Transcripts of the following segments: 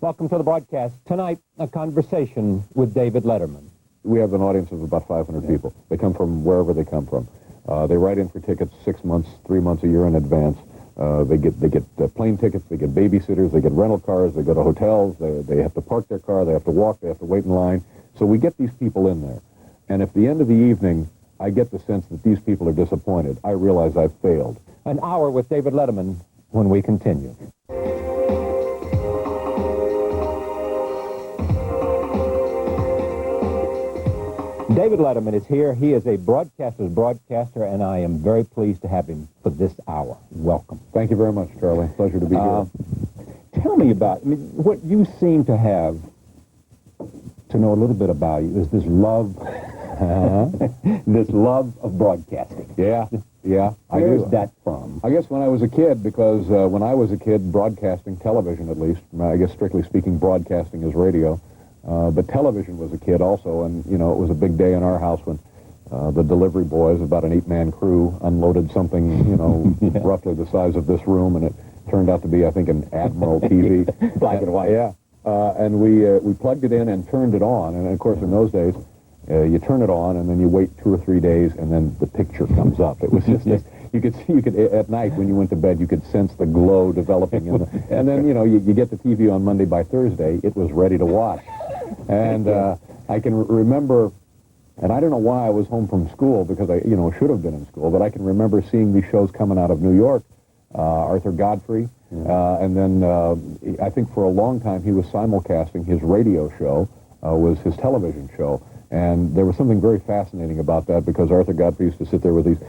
Welcome to the broadcast. Tonight, a conversation with David Letterman. We have an audience of about 500 people. They come from wherever they come from. They write in for tickets 6 months, 3 months, a year in advance. They get plane tickets, they get babysitters, they get rental cars, they go to hotels, they have to park their car, they have to walk, they have to wait in line. So we get these people in there. And if at the end of the evening, I get the sense that these people are disappointed, I realize I've failed. An hour with David Letterman when we continue. David Letterman is here. He is a broadcaster's broadcaster, and I am very pleased to have him for this hour. Welcome. Thank you very much, Charlie. Pleasure to be here. Tell me about, what you seem to have, to know a little bit about you, is this love, this love of broadcasting. Yeah. Where's that from? I guess when I was a kid, because when I was a kid, broadcasting, television at least, I guess strictly speaking, broadcasting is radio. But television was a kid also, and, it was a big day in our house when the delivery boys, about an 8-man crew, unloaded something, roughly the size of this room, and it turned out to be, I think, an Admiral TV. Black and white. Yeah. And we plugged it in and turned it on, and of course in those days, you turn it on, and then you wait 2 or 3 days, and then the picture comes up. It was just you could at night when you went to bed, you could sense the glow developing, and then you get the TV on Monday. By Thursday, it was ready to watch. And I can remember, and I don't know why I was home from school, because I should have been in school, but I can remember seeing these shows coming out of New York, Arthur Godfrey, and then I think for a long time he was simulcasting his radio show, was his television show. And there was something very fascinating about that, because Arthur Godfrey used to sit there with these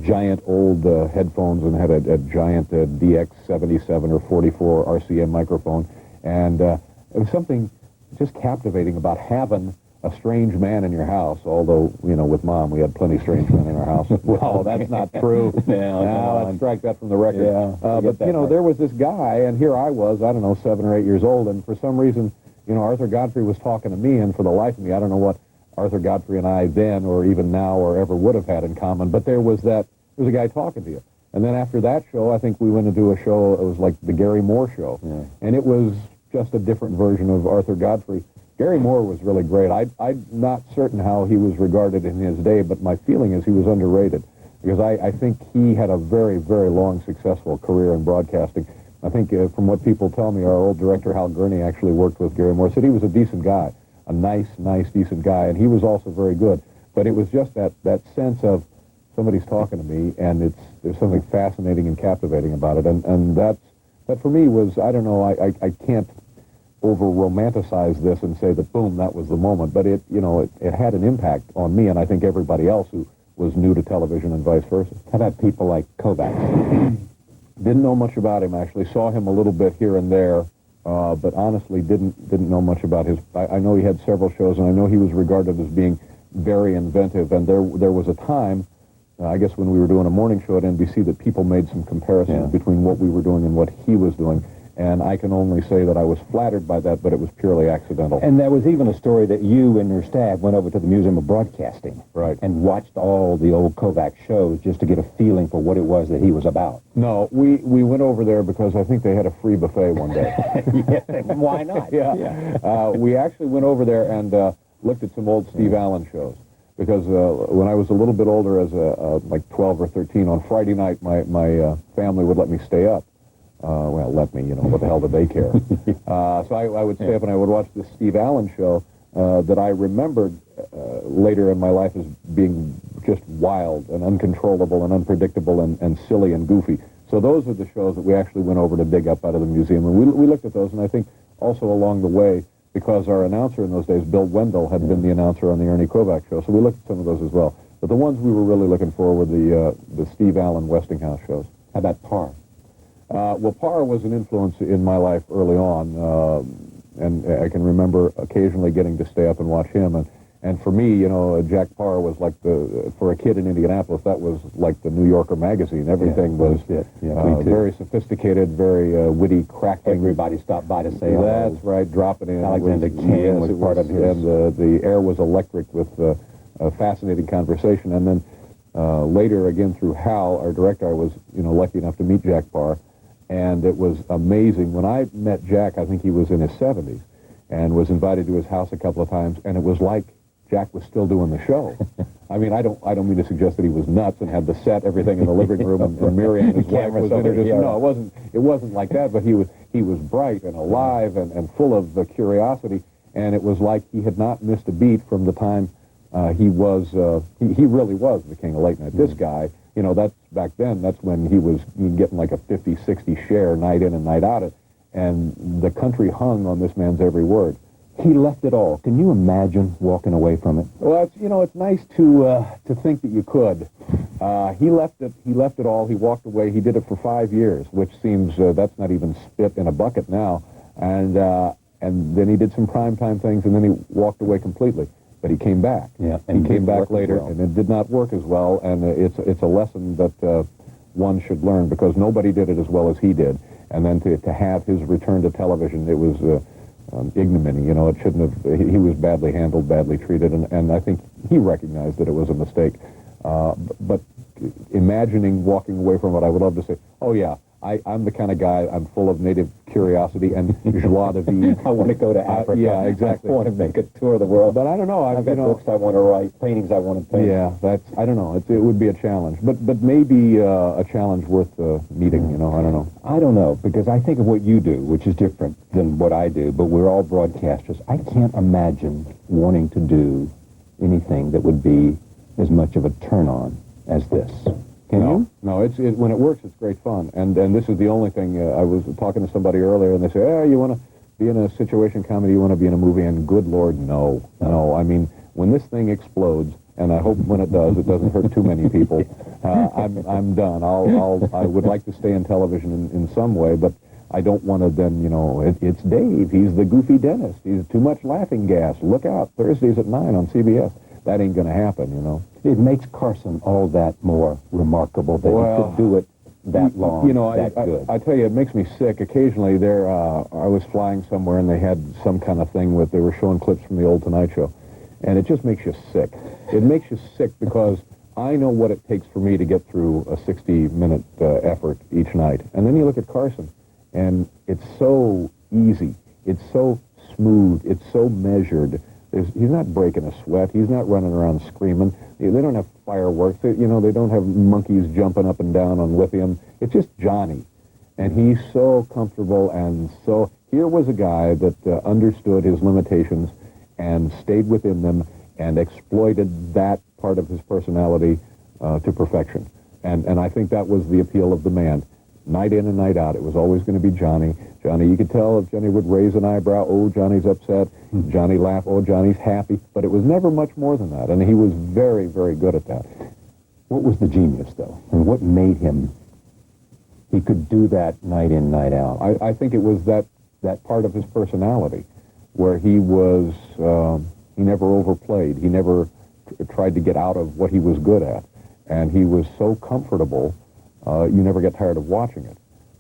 giant old headphones and had a giant DX77 or 44 RCM microphone. And it was something just captivating about having a strange man in your house, although, with Mom, we had plenty of strange men in our house. Well, that's not true. No, let's strike that from the record. Yeah, but, there was this guy, and here I was, I don't know, 7 or 8 years old, and for some reason, Arthur Godfrey was talking to me, and for the life of me, I don't know what Arthur Godfrey and I then, or even now, or ever would have had in common, but there was a guy talking to you. And then after that show, I think we went to do a show, it was like the Gary Moore show, and it was just a different version of Arthur Godfrey. Gary Moore was really great. I'm not certain how he was regarded in his day, but my feeling is he was underrated, because I think he had a very, very long, successful career in broadcasting. I think from what people tell me, our old director, Hal Gurney, actually worked with Gary Moore, said he was a decent guy, a nice, decent guy, and he was also very good. But it was just that sense of somebody's talking to me, and there's something fascinating and captivating about it, and that for me was, I don't know, I can't over-romanticize this and say that, boom, that was the moment, but it had an impact on me, and I think everybody else who was new to television and vice versa. How about people like Kovacs? Didn't know much about him, actually. Saw him a little bit here and there, but honestly didn't know much about his. I know he had several shows, and I know he was regarded as being very inventive, and there was a time, I guess when we were doing a morning show at NBC, that people made some comparisons between what we were doing and what he was doing. And I can only say that I was flattered by that, but it was purely accidental. And there was even a story that you and your staff went over to the Museum of Broadcasting. Right. And watched all the old Kovacs shows just to get a feeling for what it was that he was about. No, we went over there because I think they had a free buffet one day. Why not? We actually went over there and looked at some old Steve Allen shows. Because when I was a little bit older, as like 12 or 13, on Friday night, my family would let me stay up. Let me, what the hell did they care? So I would stay up and I would watch this Steve Allen show that I remembered later in my life as being just wild and uncontrollable and unpredictable and silly and goofy. So those are the shows that we actually went over to dig up out of the museum. And we looked at those, and I think also along the way, because our announcer in those days, Bill Wendell, had been the announcer on the Ernie Kovacs show, so we looked at some of those as well. But the ones we were really looking for were the Steve Allen Westinghouse shows. How about Parr? Parr was an influence in my life early on, and I can remember occasionally getting to stay up and watch him. And for me, Jack Parr was like for a kid in Indianapolis, that was like the New Yorker magazine. Everything was very sophisticated, very witty, crackling. Everybody stopped by to say hello. That's right, dropping in. Alexander King was part of his. And the air was electric with a fascinating conversation. And then later, again, through Hal, our director, I was lucky enough to meet Jack Parr. And it was amazing. When I met Jack, I think he was in his 70s, and was invited to his house a couple of times, and it was like Jack was still doing the show. I mean, I don't mean to suggest that he was nuts and had the set, everything in the living room, and Miriam, his wife, was in it. No, it wasn't like that. But he was bright and alive and full of curiosity, and it was like he had not missed a beat from the time he really was the king of late night. This guy, that's back then. That's when he was getting like a 50, 60 share night in and night out, and the country hung on this man's every word. He left it all. Can you imagine walking away from it? Well, it's nice to think that you could. He left it. He left it all. He walked away. He did it for 5 years, which seems that's not even spit in a bucket now. And then he did some primetime things, and then he walked away completely. But he came back. Yeah, and he came back later, and it did not work as well. And it's a lesson that one should learn, because nobody did it as well as he did. And then to have his return to television, it was ignominy. It shouldn't have. He was badly handled, badly treated, and I think he recognized that it was a mistake. But imagining walking away from it, I would love to say, oh yeah, I'm the kind of guy, I'm full of native curiosity and joie de vivre. I want to go to Africa. Yeah, exactly. I want to make a tour of the world. But I don't know. I've got books I want to write, paintings I want to paint. Yeah, I don't know. It would be a challenge. But maybe a challenge worth meeting, I don't know. I don't know, because I think of what you do, which is different than what I do, but we're all broadcasters. I can't imagine wanting to do anything that would be as much of a turn-on as this. Can you? No, when it works, it's great fun. And this is the only thing. I was talking to somebody earlier, and they say, you want to be in a situation comedy, you want to be in a movie, and good Lord, no. I mean, when this thing explodes, and I hope when it doesn't hurt too many people, I'm done. I would like to stay in television in some way, but I don't want to then, it's Dave. He's the goofy dentist. He's too much laughing gas. Look out, Thursdays at 9 on CBS. That ain't going to happen, It makes Carson all that more remarkable that he could do it that long, that good. I tell you, it makes me sick. Occasionally, I was flying somewhere, and they had some kind of thing they were showing clips from the old Tonight Show, and it just makes you sick. It makes you sick because I know what it takes for me to get through a 60-minute effort each night. And then you look at Carson, and it's so easy. It's so smooth. It's so measured. He's not breaking a sweat. He's not running around screaming. They don't have fireworks. They don't have monkeys jumping up and down on lithium. It's just Johnny. And he's so comfortable, and so here was a guy that understood his limitations and stayed within them and exploited that part of his personality to perfection. And I think that was the appeal of the man. Night in and night out, it was always going to be Johnny. Johnny, you could tell if Johnny would raise an eyebrow, oh, Johnny's upset. Johnny laugh, oh, Johnny's happy. But it was never much more than that, and he was very, very good at that. What was the genius, though, and what made him? He could do that night in, night out. I think it was that part of his personality, where he was, he never overplayed. He never tried to get out of what he was good at, and he was so comfortable. You never get tired of watching it.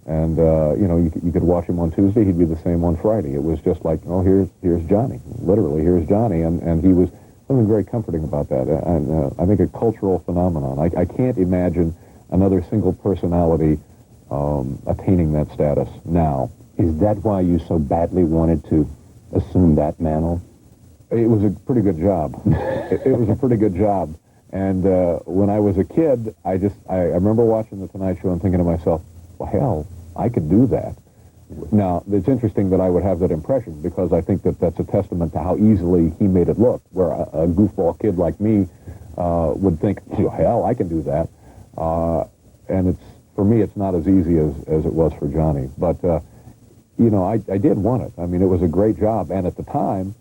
And, you could watch him on Tuesday, he'd be the same on Friday. It was just like, oh, here's Johnny. Literally, here's Johnny. And he was something very comforting about that. And I think a cultural phenomenon. I can't imagine another single personality attaining that status now. Is that why you so badly wanted to assume that mantle? It was a pretty good job. It was a pretty good job. And when I was a kid, I remember watching The Tonight Show and thinking to myself, well, hell, I could do that. Now, it's interesting that I would have that impression, because I think that's a testament to how easily he made it look, where a goofball kid like me would think, well, hell, I can do that. And for me, it's not as easy as it was for Johnny. But, I did want it. I mean, it was a great job. And at the time,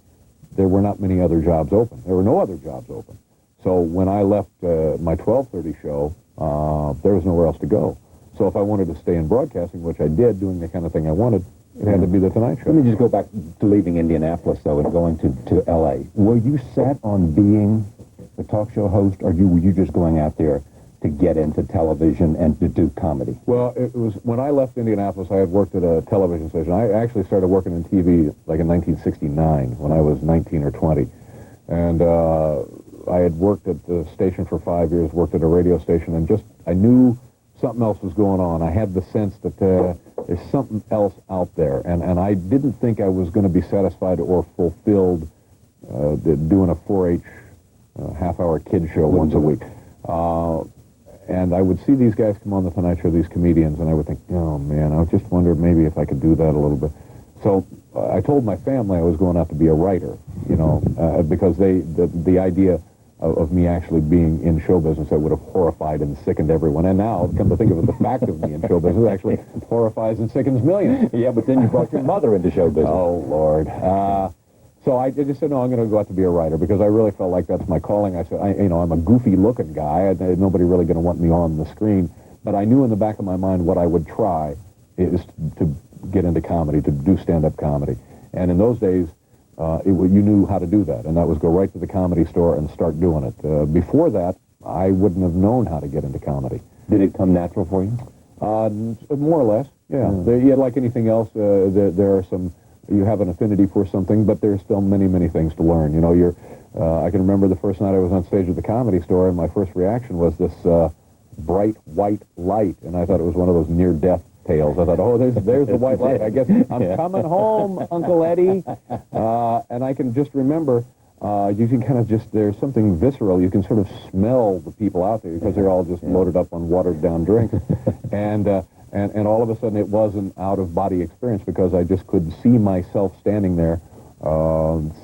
there were not many other jobs open. There were no other jobs open. So when I left my 12:30 show, there was nowhere else to go. So if I wanted to stay in broadcasting, which I did, doing the kind of thing I wanted, it had to be The Tonight Show. Let me just go back to leaving Indianapolis, though, and going to L.A. Were you set on being a talk show host, or were you just going out there to get into television and to do comedy? Well, it was when I left Indianapolis, I had worked at a television station. I actually started working in TV like in 1969 when I was 19 or 20. And I had worked at the station for 5 years, worked at a radio station, and I knew something else was going on. I had the sense that there's something else out there. And I didn't think I was going to be satisfied or fulfilled doing a 4-H half-hour kid show once a week. And I would see these guys come on the Tonight Show, these comedians, and I would think, oh, man, I just wondered maybe if I could do that a little bit. So I told my family I was going out to be a writer, because the idea of me actually being in show business, that would have horrified and sickened everyone. And now, come to think of it, the fact of me in show business actually horrifies and sickens millions. Yeah, but then you brought your mother into show business. Oh, Lord. So I just said, no, I'm going to go out to be a writer, because I really felt like that's my calling. I said, I'm a goofy-looking guy. Nobody really going to want me on the screen. But I knew in the back of my mind what I would try is to get into comedy, to do stand-up comedy. And in those days, you knew how to do that, and that was go right to the Comedy Store and start doing it. Before that, I wouldn't have known how to get into comedy. Did it come natural for you? More or less, yeah. Like anything else, there are some... You have an affinity for something, but there's still many, many things to learn. I can remember the first night I was on stage at the Comedy Store, and my first reaction was this bright white light, and I thought it was one of those near-death tales. I thought, oh, there's the white light. I guess I'm coming home, Uncle Eddie. And I can just remember, you can kind of there's something visceral. You can sort of smell the people out there, because they're all just loaded up on watered-down drinks. And all of a sudden it was an out-of-body experience, because I just could see myself standing there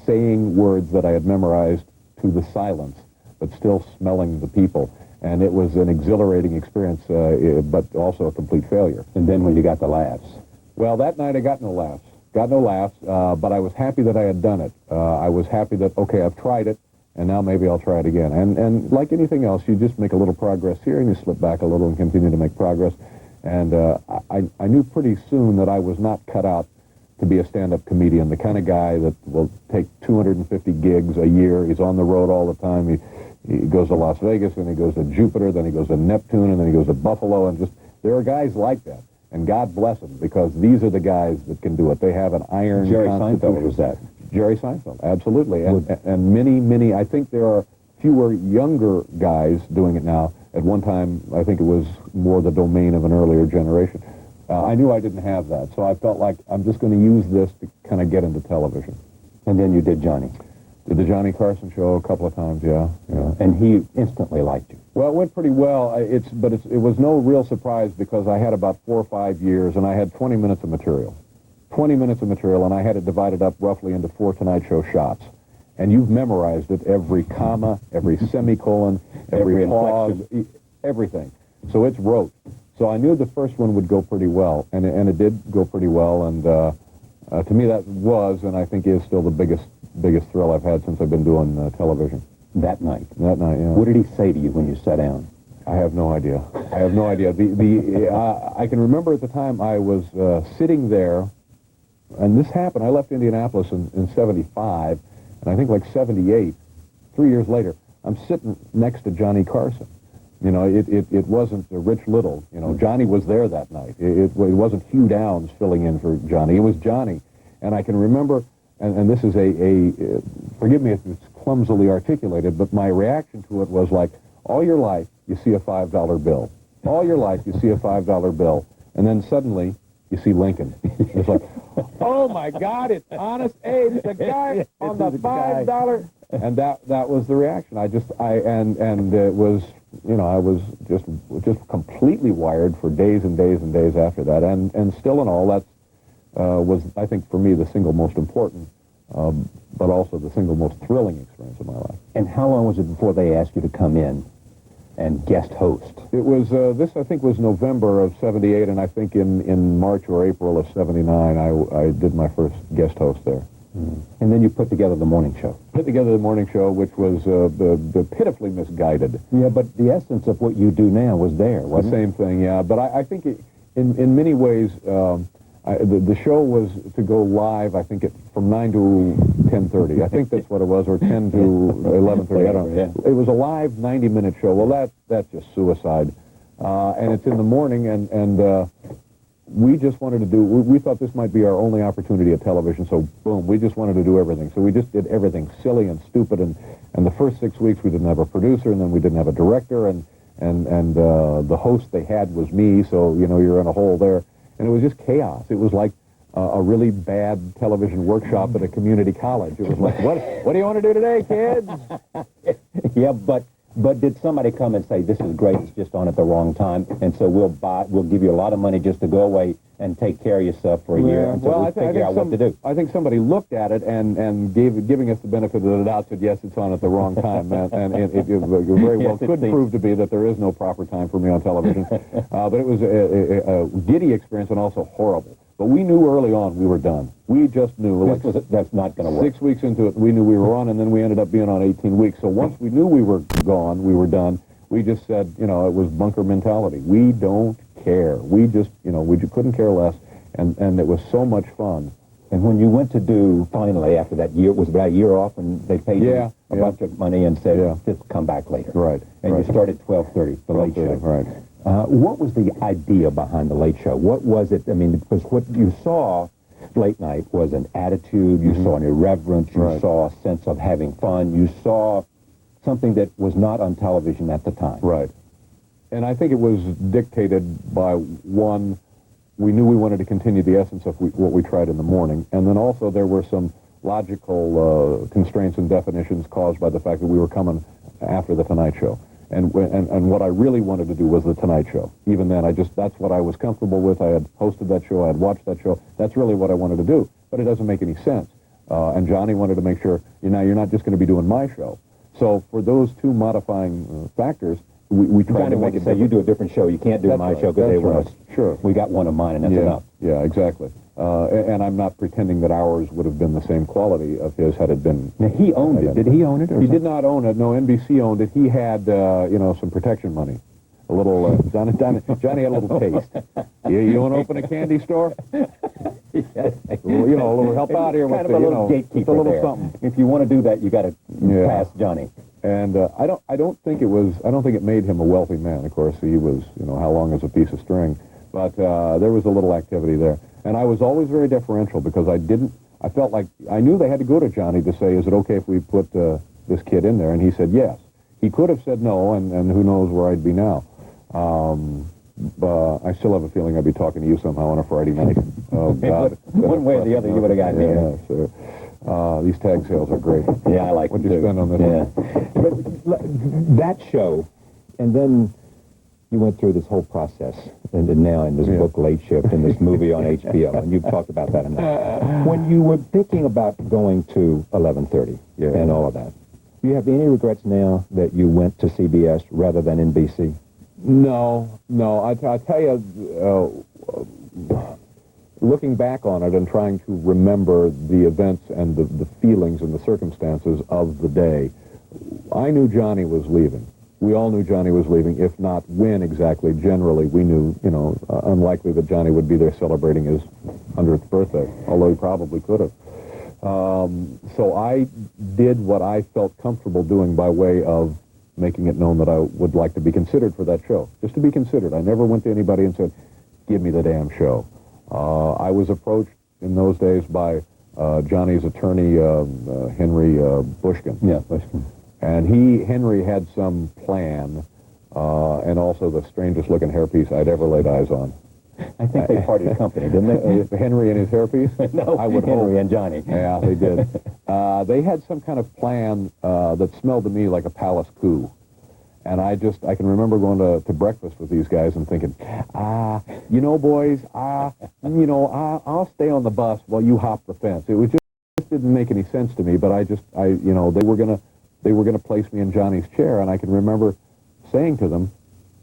saying words that I had memorized to the silence, but still smelling the people. And it was an exhilarating experience, but also a complete failure. And then when you got the laughs? Well, that night I got no laughs. But I was happy that I had done it. I was happy that, okay, I've tried it, and now maybe I'll try it again. And like anything else, you just make a little progress here, and you slip back a little and continue to make progress. And I knew pretty soon that I was not cut out to be a stand-up comedian, the kind of guy that will take 250 gigs a year. He's on the road all the time. He goes to Las Vegas, and he goes to Jupiter, then he goes to Neptune, and then he goes to Buffalo, and there are guys like that. And God bless them, because these are the guys that can do it. They have an iron Jerry constitution. Seinfeld was that. Jerry Seinfeld, absolutely. And many, I think there are fewer younger guys doing it now. At one time, I think it was more the domain of an earlier generation. I knew I didn't have that, so I felt like I'm just going to use this to kind of get into television. And then you did Johnny. Did the Johnny Carson show a couple of times, yeah. And he instantly liked you. Well, it went pretty well. It was no real surprise, because I had about 4 or 5 years, and I had 20 minutes of material. 20 minutes of material, and I had it divided up roughly into 4 Tonight Show shots. And you've memorized it, every comma, every semicolon, every pause, everything. So it's rote. So I knew the first one would go pretty well, and it did go pretty well. And to me, that was, and I think is still the biggest thrill I've had since I've been doing television. That night? That night, yeah. What did he say to you when you sat down? I have no idea. I can remember at the time I was sitting there, and this happened. I left Indianapolis in 75, and I think like 78, 3 years later, I'm sitting next to Johnny Carson. It wasn't Rich Little. Johnny was there that night. It wasn't Hugh Downs filling in for Johnny. It was Johnny. And I can remember, and this is forgive me if it's clumsily articulated, but my reaction to it was like, all your life, you see a $5 bill. All your life, you see a $5 bill. And then suddenly, you see Lincoln. It's like, oh my God, it's Honest Abe, the guy on the $5. And that was the reaction. And it was, I was just completely wired for days and days and days after that. And still in all, that was, I think, for me, the single most important, but also the single most thrilling experience of my life. And how long was it before they asked you to come in and guest host? It was, this I think was November of 78, and I think in March or April of 79, I did my first guest host there. And then you put together the morning show. Put together the morning show, which was the pitifully misguided. Yeah, but the essence of what you do now was there, wasn't it? The same thing, yeah. But I think in many ways, the show was to go live, I think, from 9 to 10:30. I think that's what it was, or 10 to 11:30. I don't know. Yeah. It was a live 90-minute show. Well, that's just suicide. And it's in the morning, and we just wanted to do, we thought this might be our only opportunity at television, so boom, we just wanted to do everything. So we just did everything silly and stupid, and the first 6 weeks we didn't have a producer, and then we didn't have a director, and the host they had was me, so, you're in a hole there. and it was just chaos. It was like a really bad television workshop at a community college. It was like, what do you want to do today, kids? Yeah, but did somebody come and say, this is great, it's just on at the wrong time, and so we'll give you a lot of money just to go away and take care of yourself for a year until we figure out what to do? I think somebody looked at it and giving us the benefit of the doubt said, yes, it's on at the wrong time. and it very well could prove to be that there is no proper time for me on television. But it was a giddy experience and also horrible. But we knew early on we were done. We just knew. That's not going to work. 6 weeks into it, we knew we were on, and then we ended up being on 18 weeks. So once we knew we were gone, we were done, we just said, it was bunker mentality. We don't care. We just, we couldn't care less, and it was so much fun. And when you went to do, finally, after that year, was about a year off, and they paid you a bunch of money and said, just come back later. Right. And you started 12:30, the late show. Right. What was the idea behind the late show? What was it? I mean, because what you saw late night was an attitude, you saw an irreverence, you saw a sense of having fun, you saw something that was not on television at the time. Right. And I think it was dictated by, one, we knew we wanted to continue the essence of what we tried in the morning, and then also there were some logical constraints and definitions caused by the fact that we were coming after the Tonight Show. And what I really wanted to do was the Tonight Show. Even then, that's what I was comfortable with. I had hosted that show. I had watched that show. That's really what I wanted to do. But it doesn't make any sense. And Johnny wanted to make sure, you're not just going to be doing my show. So for those two modifying factors, we tried to make it say, you do a different show. You can't do my show because they want us. Sure. We got one of mine, and that's enough. Yeah, exactly. And I'm not pretending that ours would have been the same quality of his had it been. Now, he owned it. Did he own it? He did not own it. No, NBC owned it. He had, some protection money. A little, Johnny had a little taste. You want to open a candy store? A little help out here with kind of a little gatekeeper a little there. something. If you want to do that, you got to pass Johnny. And I don't think it made him a wealthy man. Of course, he was, how long is a piece of string? But there was a little activity there. And I was always very deferential because I felt like, I knew they had to go to Johnny to say, is it okay if we put this kid in there? And he said yes. He could have said no, and who knows where I'd be now. But I still have a feeling I'd be talking to you somehow on a Friday night. Oh, God. One way or the other, you would have got me. Yeah, so, these tag sales are great. Yeah, I like What'd you spend on this one? But that show, and then you went through this whole process, and now in this book, Late Shift, and this movie on HBO, and you've talked about that enough. When you were thinking about going to 11:30 and all of that, do you have any regrets now that you went to CBS rather than NBC? No. I tell you, looking back on it and trying to remember the events and the feelings and the circumstances of the day, I knew Johnny was leaving. We all knew Johnny was leaving, if not when exactly. Generally, we knew, unlikely that Johnny would be there celebrating his 100th birthday, although he probably could have. So I did what I felt comfortable doing by way of making it known that I would like to be considered for that show. Just to be considered. I never went to anybody and said, give me the damn show. I was approached in those days by Johnny's attorney, Henry Bushkin. Yeah, Bushkin. And Henry had some plan, and also the strangest looking hairpiece I'd ever laid eyes on. I think they parted company, didn't they? Henry and his hairpiece? No, I would Henry hope. and Johnny. Yeah, they did. They had some kind of plan that smelled to me like a palace coup. And I can remember going to breakfast with these guys and thinking, boys, I'll stay on the bus while you hop the fence. It was just didn't make any sense to me, but they were gonna place me in Johnny's chair, and I can remember saying to them,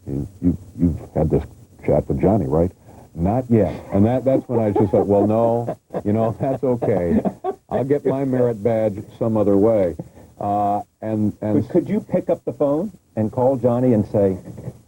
you've had this chat with Johnny, right? Not yet. And that's when I just thought, well, no, that's okay. I'll get my merit badge some other way. But could you pick up the phone and call Johnny and say...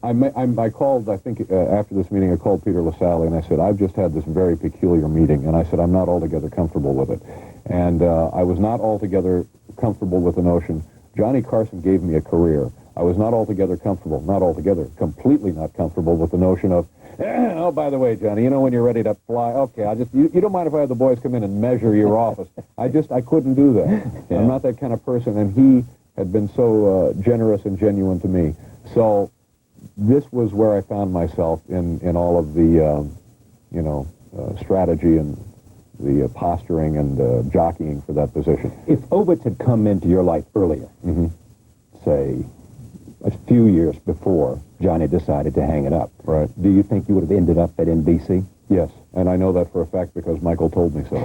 I called, I think, after this meeting, I called Peter LaSalle, and I said, I've just had this very peculiar meeting, and I said, I'm not altogether comfortable with it. And I was not altogether comfortable with the notion. Johnny Carson gave me a career. I was not altogether, completely not comfortable with the notion of, oh, by the way, Johnny, when you're ready to fly, okay, you don't mind if I have the boys come in and measure your office. I couldn't do that. Yeah. I'm not that kind of person, and he had been so generous and genuine to me. So this was where I found myself in all of the strategy and the posturing and jockeying for that position. If Ovitz had come into your life earlier, say a few years before Johnny decided to hang it up, Right. do you think you would have ended up at NBC? Yes, and I know that for a fact because Michael told me so.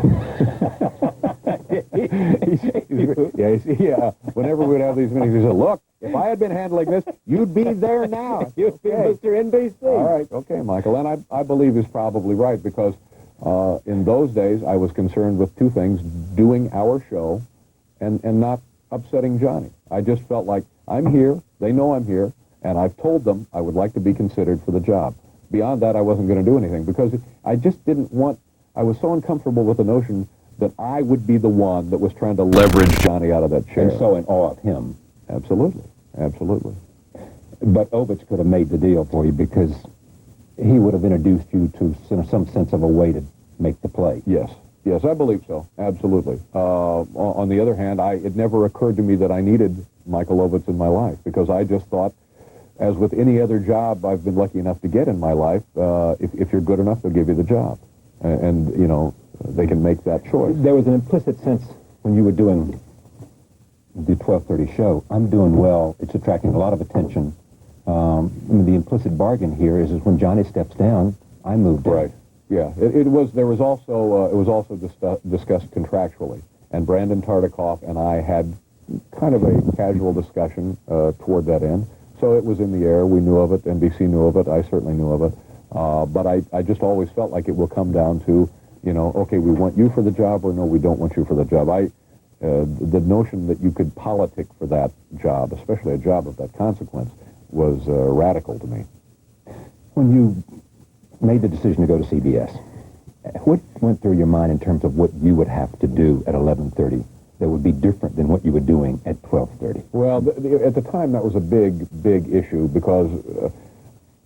Yeah. Whenever we'd have these meetings, he said, "Look, if I had been handling this, you'd be there now. You'd be Mr. NBC. All right, okay, Michael." And I believe he's probably right because in those days I was concerned with two things: doing our show and not upsetting Johnny. I just felt like I'm here, they know I'm here, and I've told them I would like to be considered for the job. Beyond that, I wasn't going to do anything because I just didn't want, I was so uncomfortable with the notion that I would be the one that was trying to leverage Johnny out of that chair. And so in awe of him. Absolutely, absolutely. But Ovitz could have made the deal for you because he would have introduced you to some sense of a way to make the play. Yes, yes, I believe so, absolutely. On the other hand, it never occurred to me that I needed Michael Ovitz in my life because I just thought, as with any other job I've been lucky enough to get in my life, if you're good enough, they'll give you the job. And they can make that choice. There was an implicit sense when you were doing the 12:30 show, I'm doing well, it's attracting a lot of attention. The implicit bargain here is when Johnny steps down, I move down. Right. Yeah. It was also discussed contractually. And Brandon Tartikoff and I had kind of a casual discussion toward that end. So it was in the air. We knew of it. NBC knew of it. I certainly knew of it. But I just always felt like it will come down to, okay, we want you for the job, or no, we don't want you for the job. The notion that you could politic for that job, especially a job of that consequence, was radical to me. When you made the decision to go to CBS, what went through your mind in terms of what you would have to do at 11:30 that would be different than what you were doing at 12:30? Well, at the time, that was a big issue because,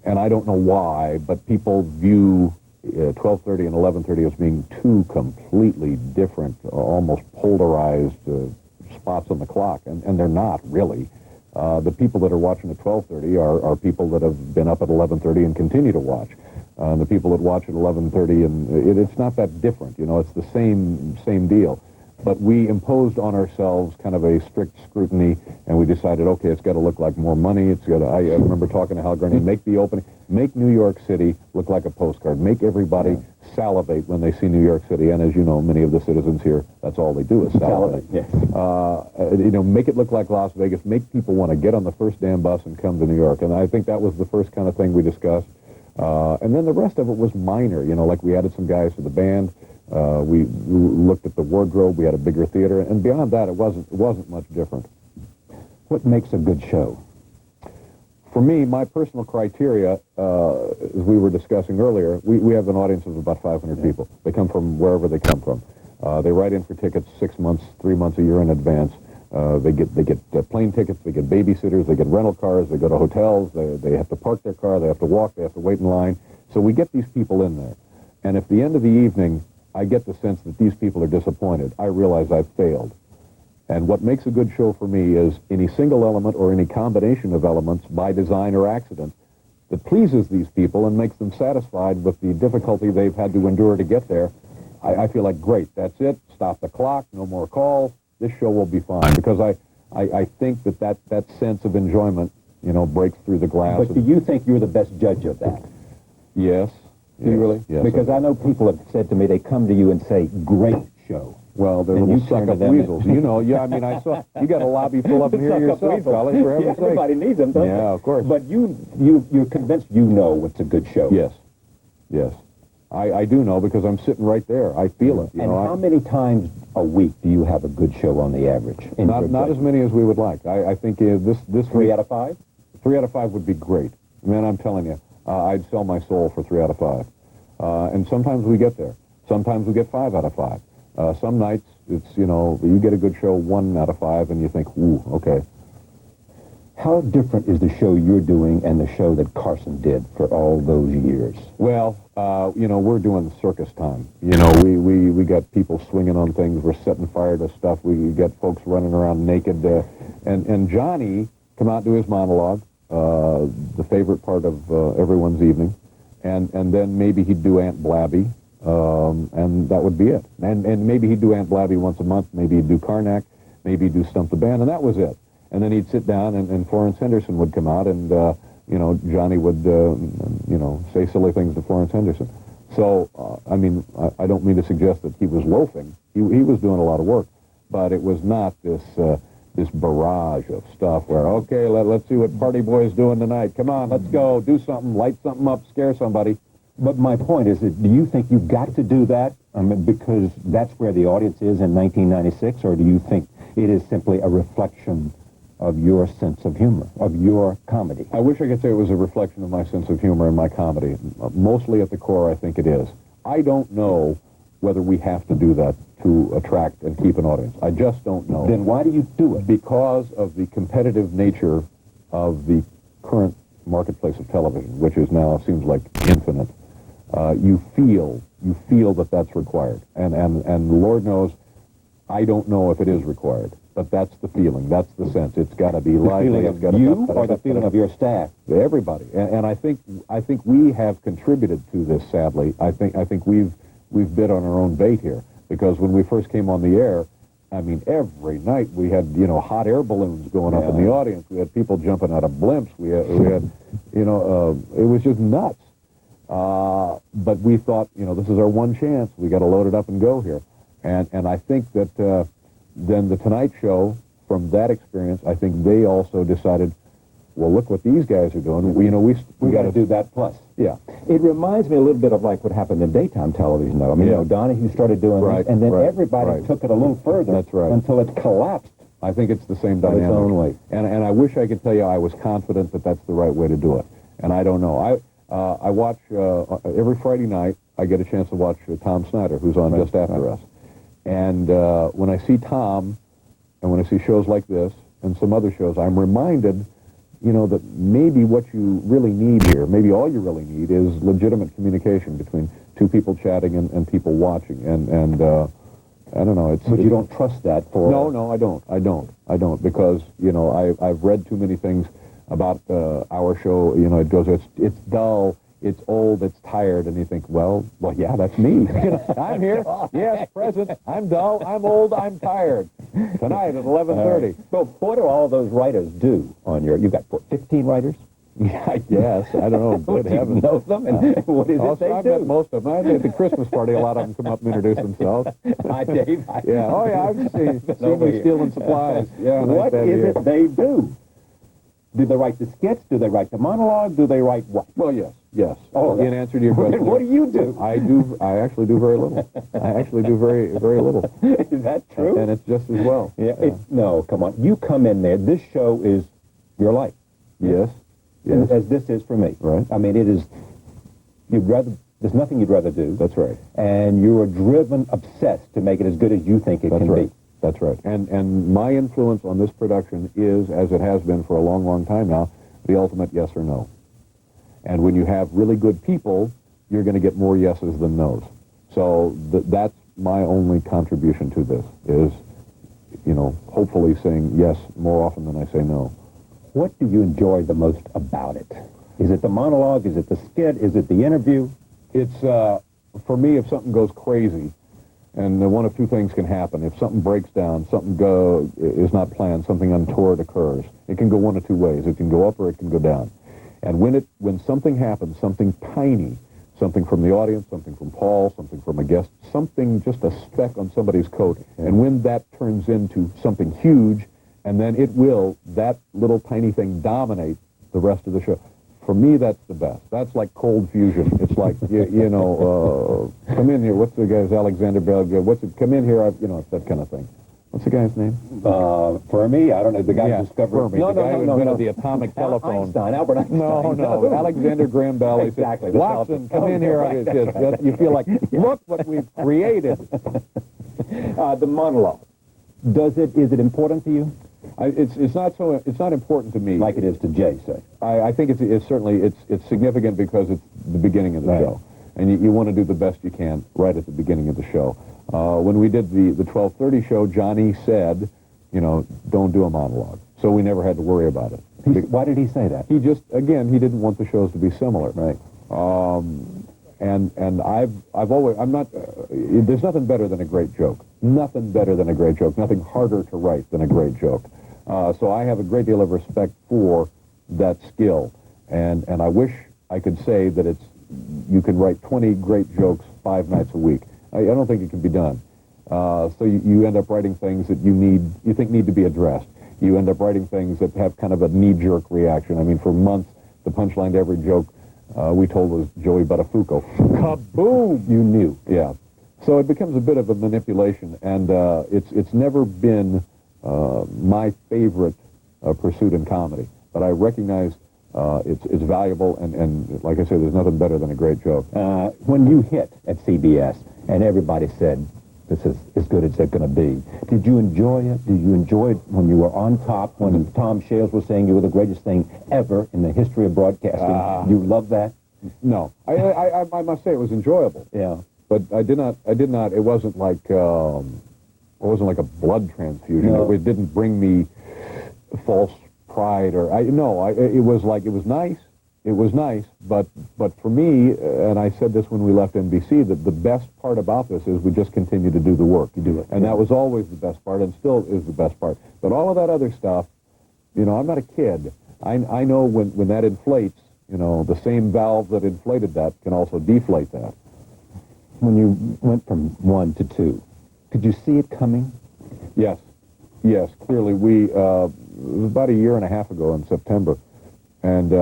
and I don't know why, but people view 12:30 and 11:30 as being two completely different, almost polarized spots on the clock, and they're not really. The people that are watching at 12:30 are people that have been up at 11:30 and continue to watch. The people that watch at 11:30, and it's not that different. It's the same deal. But we imposed on ourselves kind of a strict scrutiny, and we decided, okay, it's got to look like more money. I remember talking to Hal Gurney, make the opening, make New York City look like a postcard, make everybody salivate when they see New York City. And as you know, many of the citizens here, that's all they do is salivate. Yes. Make it look like Las Vegas, make people want to get on the first damn bus and come to New York. And I think that was the first kind of thing we discussed. And then the rest of it was minor, like we added some guys to the band. We looked at the wardrobe. We had a bigger theater, and beyond that, it wasn't much different. What makes a good show? For me, my personal criteria, as we were discussing earlier, we have an audience of about 500 people. They come from wherever they come from. They write in for tickets 6 months, 3 months, a year in advance. They get plane tickets. They get babysitters. They get rental cars. They go to hotels. They have to park their car. They have to walk. They have to wait in line. So we get these people in there, and at the end of the evening, I get the sense that these people are disappointed. I realize I've failed. And what makes a good show for me is any single element or any combination of elements by design or accident that pleases these people and makes them satisfied with the difficulty they've had to endure to get there. I feel like, great, that's it. Stop the clock. No more calls. This show will be fine. Because I think that sense of enjoyment, breaks through the glass. But do you think you're the best judge of that? Yes. Do you really? Yes. Because I know people have said to me, they come to you and say, great show. Well, they're And little you turn to suck-up them weasels. I saw, you got a lobby full of them here yourself, Charlie, for heaven's sake. Everybody needs them, don't they? Yeah, of course. But you're convinced you know what's a good show. Yes. I do know because I'm sitting right there. I feel it. And how many times a week do you have a good show on the average? Not as many as we would like. I think this 3 out of 5? 3 out of 5 would be great. Man, I'm telling you, I'd sell my soul for 3 out of 5. And sometimes we get there. Sometimes we get 5 out of 5. Some nights it's, you get a good show 1 out of 5 and you think, ooh, okay. How different is the show you're doing and the show that Carson did for all those years? Well, we're doing circus time. We got people swinging on things. We're setting fire to stuff. We got folks running around naked. And Johnny come out to his monologue, the favorite part of everyone's evening. and then maybe he'd do Aunt Blabby, and that would be it. And maybe he'd do Aunt Blabby once a month, maybe he'd do Karnak, maybe he'd do Stump the Band, and that was it. And then he'd sit down, and Florence Henderson would come out, and, you know, Johnny would, you know, say silly things to Florence Henderson. So, I mean, I don't mean to suggest that he was loafing. He was doing a lot of work, but it was not this this barrage of stuff where, okay, let's see what Party Boy's doing tonight. Come on, let's go, do something, light something up, scare somebody. But my point is that do you think you've got to do that because that's where the audience is in 1996, or do you think it is simply a reflection of your sense of humor, of your comedy? I wish I could say it was a reflection of my sense of humor and my comedy. Mostly at the core, I think it is. I don't know whether we have to do that to attract and keep an audience. I just don't know. Then why do you do it? Because of the competitive nature of the current marketplace of television, which is now, seems like infinite. You feel that that's required. And Lord knows, I don't know if it is required. But that's the feeling. That's the sense. It's got to be lively. The feeling of you or the feeling of your staff? Everybody. And I think we have contributed to this. Sadly, I think we've bit on our own bait here, because when we first came on the air, I mean, every night we had, you know, hot air balloons going up in the audience. We had people jumping out of blimps. We had you know, it was just nuts. But we thought, you know, this is our one chance. We got to load it up and go here. And I think that. Then the Tonight Show, from that experience, I think they also decided, well, look what these guys are doing. We got to do that plus. Yeah. It reminds me a little bit of like what happened in daytime television, though. I mean, you know, Donahue started doing right, this, and then right, everybody right. took it a little further. That's right. Until it collapsed. I think it's the same dynamic. Its own way. And I wish I could tell you I was confident that that's the right way to do it. And I don't know. I watch, every Friday night, I get a chance to watch Tom Snyder, who's on Just After Us. And when I see Tom, and when I see shows like this, and some other shows, I'm reminded, you know, that maybe what you really need here, maybe all you really need, is legitimate communication between two people chatting and people watching. And I don't know. But you don't trust that for... No, I don't, because, you know, I've read too many things about our show. You know, it goes, it's dull, it's old, it's tired, and you think, well, yeah, that's me. I'm here, yes, present, I'm dull, I'm old, I'm tired. Tonight at 11:30. So what do all those writers do on your... You've got, what, 15 writers? Yeah, I guess. I don't know. Good heavens. You know them, and what is it they I've do? met most of them. I think at the Christmas party, a lot of them come up and introduce themselves. Hi, Dave. Yeah. Oh, yeah, I've seen me stealing supplies. Yeah. What is it they do? Do they write the skits? Do they write the monologue? Do they write what? Well, yes. Oh, in answer to your question. What do you do? I actually do very little. I actually do very, very little. Is that true? And it's just as well. Yeah. No, come on. You come in there. This show is your life. Yes. As this is for me. Right. I mean, it is... There's nothing you'd rather do. That's right. And you're driven, obsessed to make it as good as you think it can be. That's right. And my influence on this production is, as it has been for a long, long time now, the ultimate yes or no. And when you have really good people, you're going to get more yeses than nos. So that's my only contribution to this, is, you know, hopefully saying yes more often than I say no. What do you enjoy the most about it? Is it the monologue? Is it the skit? Is it the interview? It's, for me, if something goes crazy, and one of two things can happen. If something breaks down, something is not planned, something untoward occurs. It can go one of two ways. It can go up or it can go down. And when something happens, something tiny, something from the audience, something from Paul, something from a guest, something, just a speck on somebody's coat, and when that turns into something huge, and then that little tiny thing dominate the rest of the show. For me, that's the best. That's like cold fusion. It's like, you know, come in here. What's the guy's Alexander Bell? Come in here. You know, it's that kind of thing. What's the guy's name? Fermi. I don't know. The guy who discovered... Fermi. The guy who invented the atomic telephone. Albert Einstein. No. Alexander Graham Bell. Exactly. Watson, come in here. You feel like, look what we've created. The monologue. Is it important to you? It's not important to me. Like it is to Jay, say. I think it's certainly significant because it's the beginning of the show. And you want to do the best you can right at the beginning of the show. When we did the 12:30 show, Johnny said, you know, don't do a monologue. So we never had to worry about it. Why did he say that? He didn't want the shows to be similar. Right. And I've always, I'm not, there's nothing better than a great joke. Nothing better than a great joke. Nothing harder to write than a great joke. So I have a great deal of respect for that skill. And I wish I could say that you can write 20 great jokes 5 nights a week. I don't think it can be done. So you end up writing things that you think need to be addressed. You end up writing things that have kind of a knee-jerk reaction. I mean, for months, the punchline to every joke we told was Joey Buttafuoco. Kaboom! You knew. Yeah. So it becomes a bit of a manipulation, and it's never been my favorite pursuit in comedy. But I recognize it's valuable, and like I said, there's nothing better than a great joke. When you hit at CBS, and everybody said, this is as good as it's going to be, did you enjoy it? Did you enjoy it when you were on top, when Tom Shales was saying you were the greatest thing ever in the history of broadcasting? You loved that? No. I must say it was enjoyable. Yeah. But I did not, it wasn't like a blood transfusion. No. It didn't bring me false pride it was nice. It was nice, but for me, and I said this when we left NBC, that the best part about this is we just continue to do the work. You do it. And that was always the best part, and still is the best part. But all of that other stuff, I'm not a kid. I know when that inflates, the same valve that inflated that can also deflate that. When you went from 1 to 2, could you see it coming? Yes, clearly. It was about a year and a half ago in September, and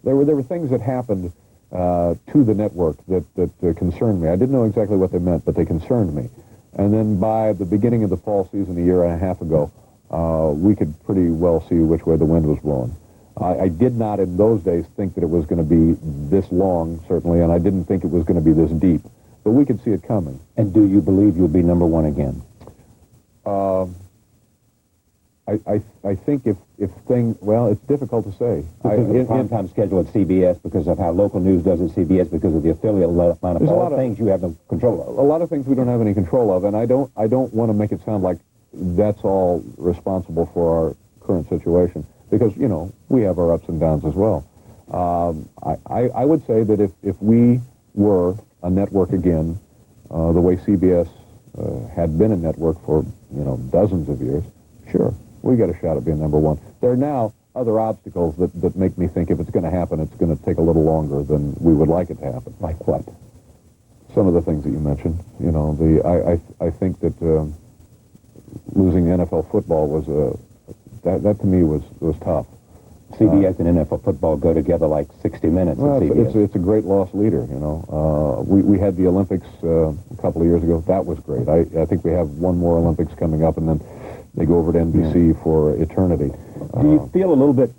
there were things that happened to the network that concerned me. I didn't know exactly what they meant, but they concerned me. And then by the beginning of the fall season a year and a half ago, we could pretty well see which way the wind was blowing. I did not in those days think that it was going to be this long, certainly, and I didn't think it was going to be this deep. But we could see it coming. And do you believe you'll be number 1 again? I think it's difficult to say. Because of the primetime schedule at CBS, because of how local news does at CBS, because of the affiliate lineup, all the things you have no control of. A lot of things we don't have any control of, and I don't want to make it sound like that's all responsible for our current situation, because, we have our ups and downs as well. I would say that if we were a network again, the way CBS had been a network for, dozens of years, sure, we got a shot at being number 1. There are now other obstacles that make me think if it's going to happen, it's going to take a little longer than we would like it to happen. Like what? Some of the things that you mentioned. I think that losing NFL football was that to me was tough. CBS and NFL football go together like 60 Minutes. Well, it's a great loss leader, We had the Olympics a couple of years ago. That was great. I think we have one more Olympics coming up, and then they go over to NBC for eternity. Do you feel a little bit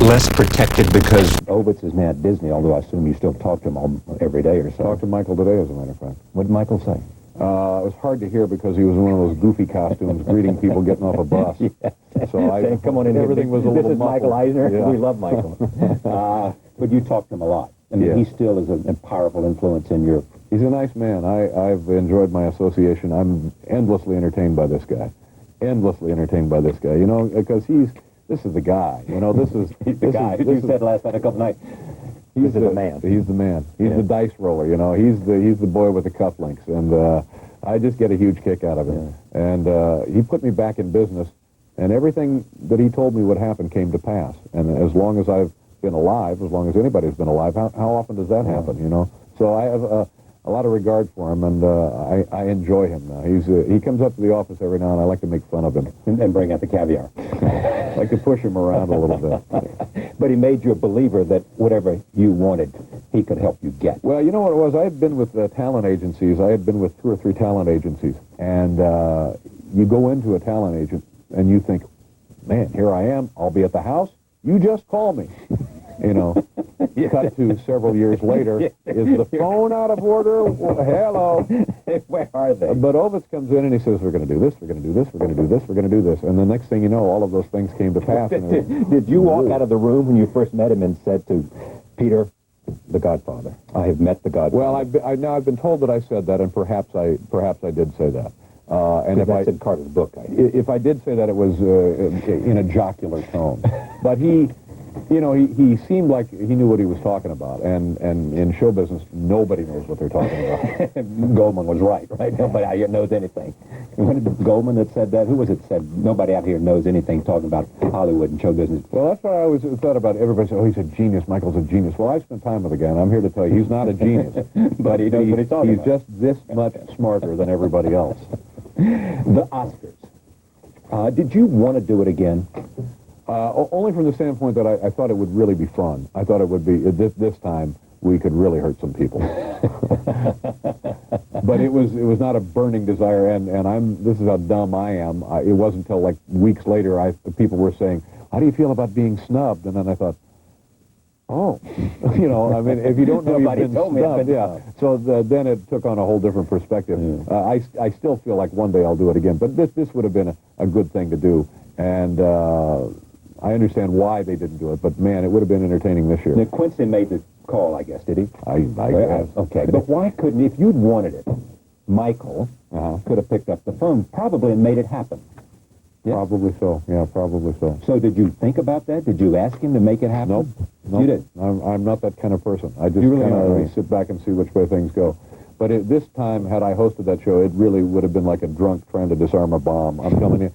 less protected because Ovitz is now at Disney, although I assume you still talk to him every day or so? Talked to Michael today, as a matter of fact. What did Michael say? It was hard to hear because he was in one of those goofy costumes greeting people getting off a bus. Yes. So come on in. Everything was a little This is muffled. Michael Eisner. Yeah. We love Michael. But you talk to him a lot. I mean, he still is a powerful influence in your... He's a nice man. I've enjoyed my association. I'm endlessly entertained by this guy. Because this is the guy. He's the guy. You said last night, a couple nights. He's the man. He's the man. He's the dice roller. He's the boy with the cufflinks, and I just get a huge kick out of him. Yeah. And he put me back in business, and everything that he told me would happen came to pass. And as long as I've been alive, as long as anybody's been alive, how often does that happen? So I have a lot of regard for him, and I enjoy him now. He comes up to the office every now and I like to make fun of him and bring out the caviar. I like to push him around a little bit. But he made you a believer that whatever you wanted, he could help you get. Well, you know what it was? I had been with talent agencies. I had been with 2 or 3 talent agencies. And you go into a talent agent and you think, man, here I am. I'll be at the house. You just call me. Cut to several years later. Is the phone out of order? Well, hello. Where are they? But Ovitz comes in and he says, we're going to do this, we're going to do this, we're going to do this, we're going to do this. And the next thing you know, all of those things came to pass. Did you walk out of the room when you first met him and said to Peter, the Godfather, I have met the Godfather? Well, now I've been told that I said that, and perhaps I did say that. And if that's in Carter's book. If I did say that, it was in a jocular tone. But he You know, he seemed like he knew what he was talking about, and in show business, nobody knows what they're talking about. Goldman was right? Nobody out here knows anything. Wasn't it Goldman that said that? Who was it said nobody out here knows anything talking about Hollywood and show business? Well, that's what I always thought about. Everybody said, oh, he's a genius. Michael's a genius. Well, I spent time with the guy, and I'm here to tell you he's not a genius. But he knows what he's talking about. He's just this much smarter than everybody else. The Oscars. Did you want to do it again? Only from the standpoint that I thought it would really be fun. I thought it would be, this time, we could really hurt some people. But it was not a burning desire, and this is how dumb I am. It wasn't until like weeks later people were saying, how do you feel about being snubbed? And then I thought, oh, you know, I mean, if you don't know you've been snubbed, yeah. So then it took on a whole different perspective. Yeah. I still feel like one day I'll do it again, but this would have been a good thing to do, and I understand why they didn't do it, but man, it would have been entertaining this year. Now, Quincy made the call, I guess, did he? I guess. Okay, but why couldn't, if you'd wanted it, Michael could have picked up the phone probably and made it happen? Yes? Probably so. Yeah, probably so. So did you think about that? Did you ask him to make it happen? Nope. You did? I'm not that kind of person. I just really kind of sit back and see which way things go. But this time, had I hosted that show, it really would have been like a drunk trying to disarm a bomb. I'm telling you,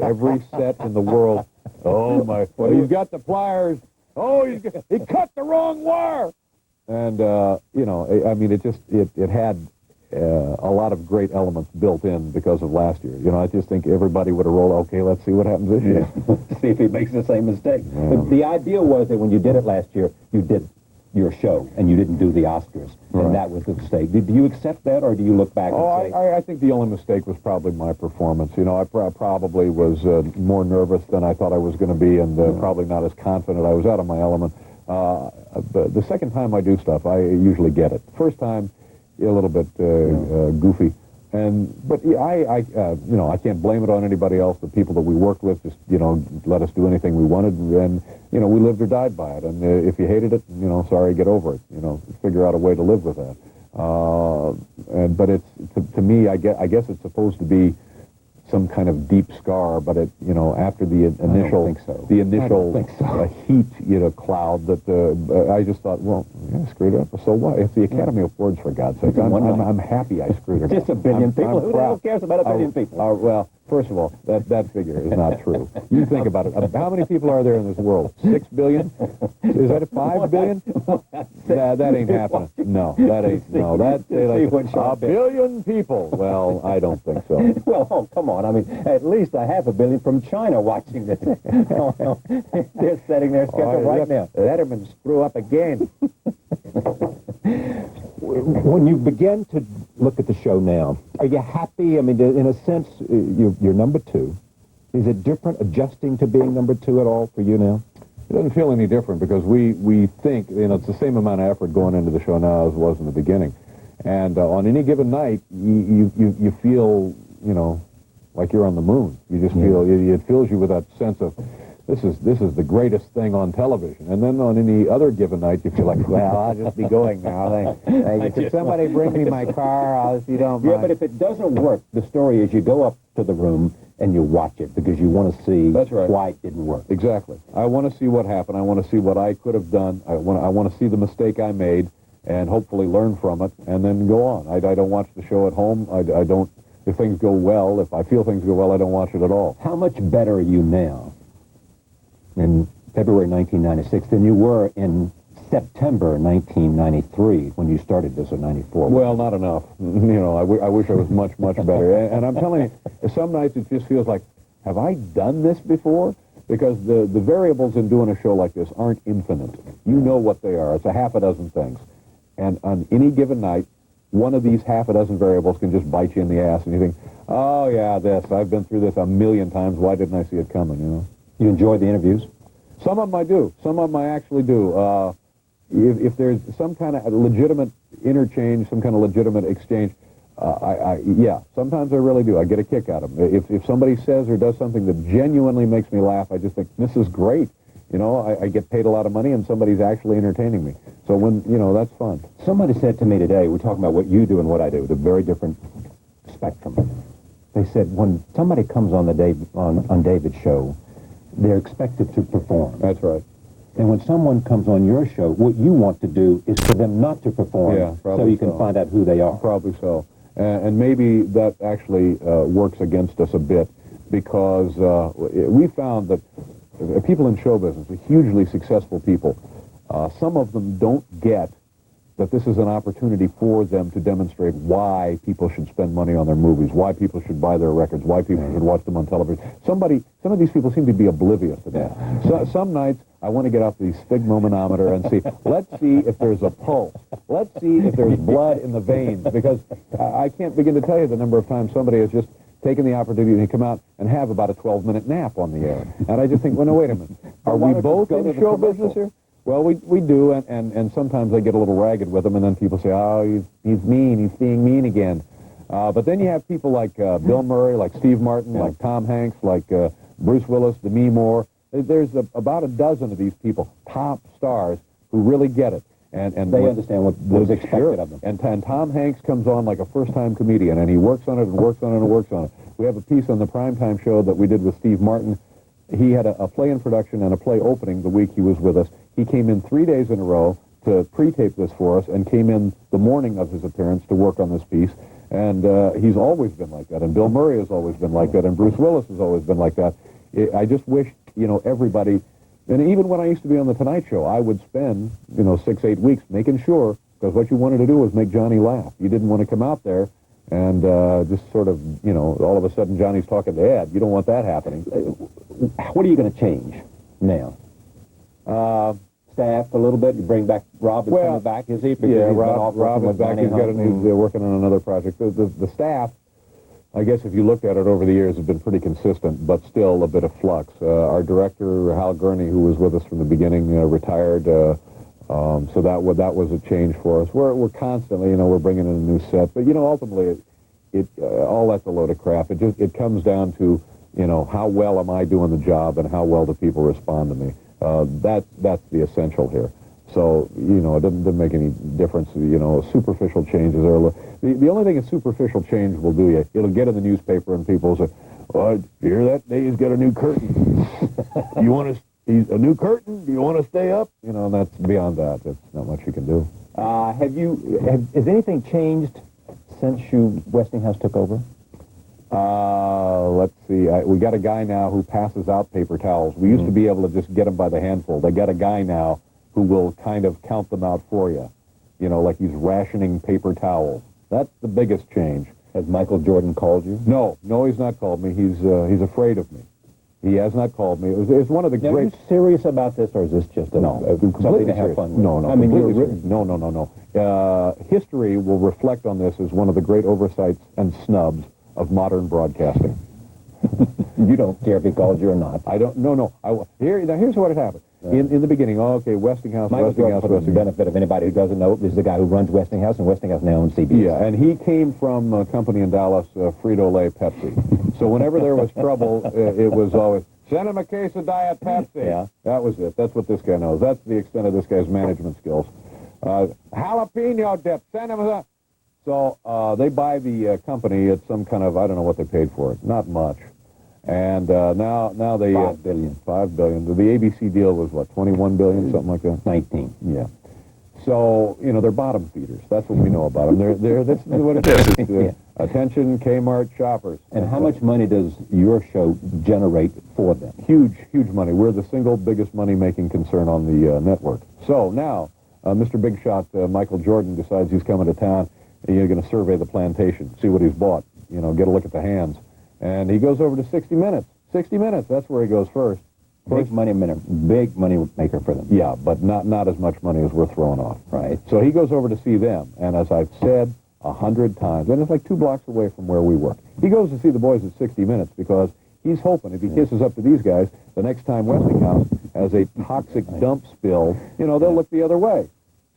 every set in the world. Oh my! Well, he's got the pliers. Oh, he cut the wrong wire. And you know, I mean, it had a lot of great elements built in because of last year. You know, I just think everybody would have rolled. Okay, let's see what happens this year. See if he makes the same mistake. Yeah. The idea was that when you did it last year, you did your show and you didn't do the Oscars, and that was the mistake. Do you accept that, or do you look back and say? I think the only mistake was probably my performance. You know, I probably was more nervous than I thought I was going to be, and probably not as confident. I was out of my element. But the second time I do stuff, I usually get it. First time, a little bit goofy. But I you know, I can't blame it on anybody else. The people that we worked with just, you know, let us do anything we wanted, and, you know, we lived or died by it. And if you hated it, you know, sorry, get over it. You know, figure out a way to live with that. But it's, to me, I guess it's supposed to be some kind of deep scar, but it, you know, after the initial heat, you know, cloud that I just thought, well, yeah, screwed up. So what? It's the Academy Awards, for God's sake. I'm happy I screwed it up. Just a billion people. Who the hell cares about a billion people? Well, first of all, that figure is not true. You think about it. How many people are there in this world? 6 billion? Is that 5 billion? That ain't happening. No, that ain't. No, that's like a billion people. Well, I don't think so. Well, oh, come on. I mean, at least a half a billion from China watching this. They're setting their schedule right now. Letterman screw up again. When you begin to look at the show now, are you happy? I mean, in a sense, you're number two. Is it different adjusting to being number two at all for you now? It doesn't feel any different because we think, you know, it's the same amount of effort going into the show now as it was in the beginning. And on any given night, you feel, you know, like you're on the moon. You just feel, it fills you with that sense of, this is the greatest thing on television. And then on any other given night, you feel like, well, I'll just be going now. Can somebody bring me my car? If you don't mind. Yeah, but if it doesn't work, the story is you go up to the room and you watch it because you want to see why it didn't work. Exactly. I want to see what happened. I want to see what I could have done. I want to see the mistake I made and hopefully learn from it and then go on. I don't watch the show at home. I don't, if things go well, if I feel things go well, I don't watch it at all. How much better are you now in February 1996 than you were in September 1993 when you started this in 94? Well, not enough. You know, I wish I was much, much better. And I'm telling you, some nights it just feels like, have I done this before? Because the variables in doing a show like this aren't infinite. You know what they are. It's a half a dozen things. And on any given night, one of these half a dozen variables can just bite you in the ass, and you think, oh, yeah, I've been through this a million times. Why didn't I see it coming, you know? You enjoy the interviews? Some of them I do. Some of them I actually do. If there's some kind of legitimate interchange, some kind of legitimate exchange, yeah, sometimes I really do. I get a kick out of them. If somebody says or does something that genuinely makes me laugh, I just think, this is great. You know, I get paid a lot of money and somebody's actually entertaining me. So when, you know, that's fun. Somebody said to me today, we're talking about what you do and what I do, the very different spectrum. They said when somebody comes on on David's show, they're expected to perform. That's right. And when someone comes on your show, what you want to do is for them not to perform, so you can find out who they are. Probably so. And maybe that actually works against us a bit, because we found that people in show business, hugely successful people, some of them don't get that this is an opportunity for them to demonstrate why people should spend money on their movies, why people should buy their records, why people should watch them on television. Some of these people seem to be oblivious to that. So, some nights I want to get out the sphygmomanometer and see, let's see if there's a pulse. Let's see if there's blood in the veins, because I can't begin to tell you the number of times somebody has just taken the opportunity to come out and have about a 12-minute nap on the air. And I just think, well, no, wait a minute. Are we both in show business here? Well, we do, and sometimes I get a little ragged with them, and then people say, oh, he's mean, he's being mean again. But then you have people like Bill Murray, like Steve Martin, like Tom Hanks, like Bruce Willis, Demi Moore. There's about a dozen of these people, top stars, who really get it. And they understand what's expected of them. And Tom Hanks comes on like a first-time comedian, and he works on it and works on it and works on it. We have a piece on the primetime show that we did with Steve Martin. He had a play in production and a play opening the week he was with us. He came in 3 days in a row to pre-tape this for us, and came in the morning of his appearance to work on this piece. And he's always been like that. And Bill Murray has always been like that. And Bruce Willis has always been like that. I just wish, everybody, and even when I used to be on The Tonight Show, I would spend, 6-8 weeks making sure, because what you wanted to do was make Johnny laugh. You didn't want to come out there and just sort of, all of a sudden Johnny's talking to Ed. You don't want that happening. What are you going to change now? Staff a little bit. You bring back Rob is coming back, is he? Because Rob is back. He's working on another project. The staff, I guess if you looked at it over the years, has been pretty consistent, but still a bit of flux. Our director, Hal Gurney, who was with us from the beginning, retired. So that was a change for us. We're constantly, we're bringing in a new set, but ultimately, all that's a load of crap. It comes down to, how well am I doing the job, and how well do people respond to me. That's the essential here. So, it doesn't make any difference, superficial changes are... The only thing a superficial change will do you, it'll get in the newspaper and people say, oh, you hear that? Dave's got a new curtain. He's a new curtain? Do you want to stay up? And that's beyond that. There's not much you can do. Has anything changed since Westinghouse took over? Let's see. We got a guy now who passes out paper towels. We used to be able to just get them by the handful. They got a guy now who will kind of count them out for you. Like he's rationing paper towels. That's the biggest change. Has Michael Jordan called you? No, he's not called me. He's afraid of me. He has not called me. It's one of the great... Are you serious about this, or is this just something to have fun with? No. I mean, No. History will reflect on this as one of the great oversights and snubs of modern broadcasting. You don't care if he calls you or not. I don't. No. Here's what had happened. In the beginning, Westinghouse. For the benefit of anybody who doesn't know, this is the guy who runs Westinghouse, and Westinghouse now owns CBS. Yeah, and he came from a company in Dallas, Frito-Lay Pepsi. So whenever there was trouble, it was always, send him a case of Diet Pepsi. Yeah. That was it. That's what this guy knows. That's the extent of this guy's management skills. Jalapeno dip, send him a... So they buy the company at some kind of, I don't know what they paid for it, not much. And now they... $5 billion. $5 billion. The ABC deal was, what, $21 billion, something like that? 19. Yeah. So, they're bottom feeders. That's what we know about them. This is what it is. Yeah. Attention Kmart shoppers. And how much money does your show generate for them? Huge money. We're the single biggest money-making concern on the network. So now, Mr. Big Shot Michael Jordan decides he's coming to town, and you're going to survey the plantation, see what he's bought, get a look at the hands. And he goes over to 60 Minutes. 60 Minutes, that's where he goes first. Big money maker for them. Yeah, but not as much money as we're throwing off. Right. So he goes over to see them, and as I've said 100 times, and it's like 2 blocks away from where we work, he goes to see the boys at 60 Minutes because he's hoping if he kisses up to these guys, the next time Westinghouse has a toxic dump spill, they'll look the other way.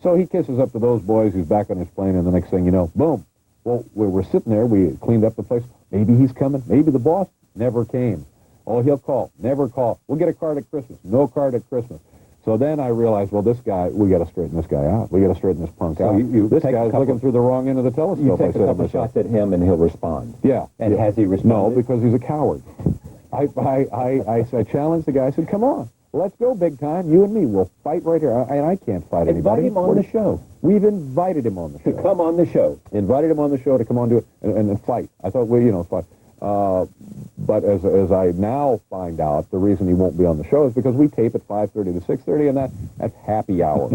So he kisses up to those boys, he's back on his plane, and the next thing you know, boom. Well, we're sitting there, we cleaned up the place. Maybe he's coming, maybe the boss never came. Oh, he'll call, never call. We'll get a card at Christmas, no card at Christmas. So then I realized, well, this guy, we got to straighten this guy out. We got to straighten this punk out. This guy's looking through the wrong end of the telescope. You take a couple shots at him and he'll respond. Yeah. And has he responded? No, because he's a coward. I challenged the guy. I said, come on. let's go big time. You and me, we'll fight right here. And I can't fight anybody. Invite him on the show. We've invited him on the show. To come on the show. Invited him on the show to come on to it and fight. I thought, well, fight. But as I now find out, the reason he won't be on the show is because we tape at 5:30 to 6:30, and that's happy hour.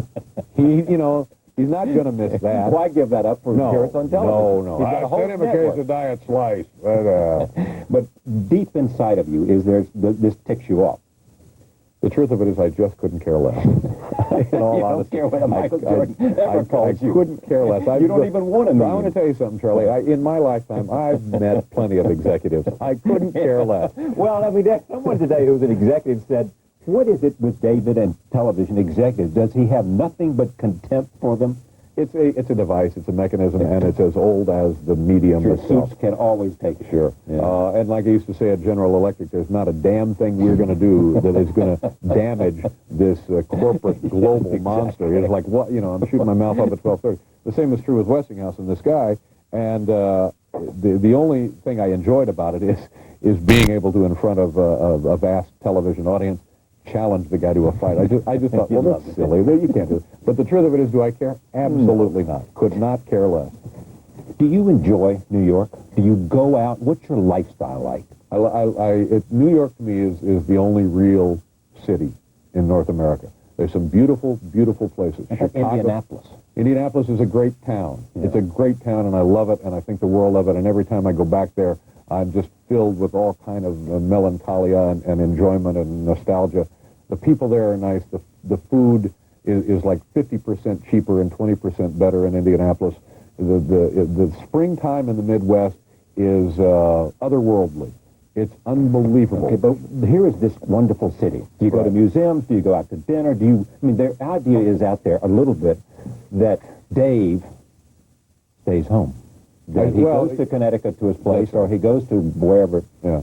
He's not going to miss that. Why give that up for appearance on television? No. I sent him a case of Diet Slice. But deep inside of you, this ticks you off. The truth of it is I just couldn't care less. In all honesty, don't care what Michael Jordan ever calls you. I couldn't care less. You don't even want to meet I want to tell you something, Charlie. In my lifetime, I've met plenty of executives. I couldn't care less. Well, someone today who's an executive said, what is it with David and television executives? Does he have nothing but contempt for them? It's a device, it's a mechanism, and it's as old as the medium itself. Suits can always take it. Sure. Yeah. And like I used to say at General Electric, there's not a damn thing we're going to do that is going to damage this corporate global monster. It's like, what? I'm shooting my mouth up at 12:30. The same is true with Westinghouse and this guy. And the only thing I enjoyed about it is being able to, in front of a vast television audience, challenge the guy to a fight. I just thought, well, that's silly. You can't do it. But the truth of it is, do I care? Absolutely not. Could not care less. Do you enjoy New York? Do you go out? What's your lifestyle like? New York to me is the only real city in North America. There's some beautiful, beautiful places. Indianapolis. Indianapolis is a great town. Yeah. It's a great town, and I love it, and I think the world of it. And every time I go back there, I'm just filled with all kind of melancholia and enjoyment and nostalgia. The people there are nice. The food is like 50% cheaper and 20% better in Indianapolis. The springtime in the Midwest is otherworldly. It's unbelievable. Okay, but here is this wonderful city. Do you go to museums? Do you go out to dinner? The idea is out there a little bit that Dave stays home. That he goes to Connecticut to his place, or he goes to wherever. Yeah.